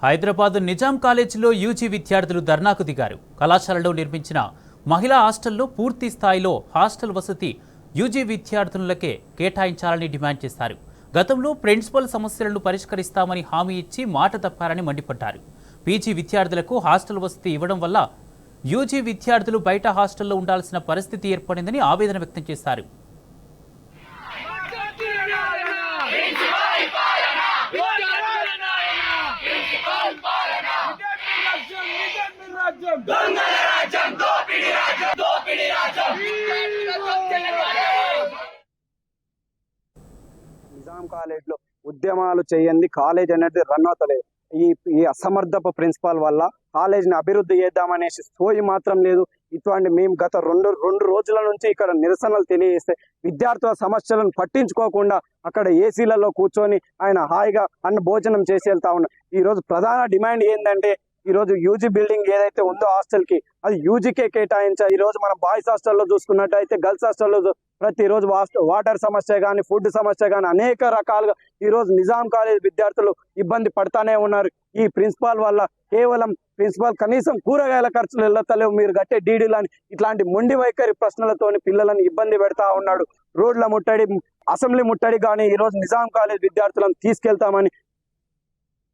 హైదరాబాద్ నిజాం కాలేజీలో యూజీ విద్యార్థులు ధర్నాకు దిగారు. కళాశాలలో నిర్మించిన మహిళా హాస్టల్లో పూర్తి స్థాయిలో హాస్టల్ వసతి యూజీ విద్యార్థులకే కేటాయించాలని డిమాండ్ చేశారు. గతంలో ప్రిన్సిపల్ సమస్యలను పరిష్కరిస్తామని హామీ ఇచ్చి మాట తప్పారని మండిపడ్డారు. పీజీ విద్యార్థులకు హాస్టల్ వసతి ఇవ్వడం వల్ల యూజీ విద్యార్థులు బయట హాస్టల్లో ఉండాల్సిన పరిస్థితి ఏర్పడిందని ఆవేదన వ్యక్తం చేశారు. నిజాం కాలేజ్ లో ఉద్యమాలు చేయండి, కాలేజ్ అనేది రన్ అవుతలేదు. ఈ అసమర్థపు ప్రిన్సిపాల్ వల్ల కాలేజీని అభివృద్ధి చేద్దామనేసి సోయి మాత్రం లేదు. ఇటువంటి మేము గత రెండు రోజుల నుంచి ఇక్కడ నిరసనలు తెలియజేస్తే విద్యార్థుల సమస్యలను పట్టించుకోకుండా అక్కడ ఏసీలలో కూర్చొని ఆయన హాయిగా భోజనం చేసి వెళ్తా ఉన్నారు. ఈ రోజు ప్రధాన డిమాండ్ ఏంటంటే, ఈ రోజు యూజీ బిల్డింగ్ ఏదైతే ఉందో హాస్టల్ కి అది యూజీకే కేటాయించాలి. ఈ రోజు మనం బాయ్స్ హాస్టల్లో చూసుకున్నట్టయితే గర్ల్స్ హాస్టల్లో ప్రతిరోజు వాటర్ సమస్య కానీ ఫుడ్ సమస్య కానీ అనేక రకాలుగా ఈ రోజు నిజాం కాలేజ్ విద్యార్థులు ఇబ్బంది పడతానే ఉన్నారు. ఈ ప్రిన్సిపాల్ వల్ల కేవలం ప్రిన్సిపాల్ కనీసం కూరగాయల ఖర్చులు వెళ్ళతలేవు, మీరు కట్టే డీడీలని ఇట్లాంటి మొండి వైఖరి ప్రశ్నలతోని పిల్లలను ఇబ్బంది పెడతా ఉన్నాడు. రోడ్ల ముట్టడి, అసెంబ్లీ ముట్టడి కానీ ఈ రోజు నిజాం కాలేజ్ విద్యార్థులను తీసుకెళ్తామని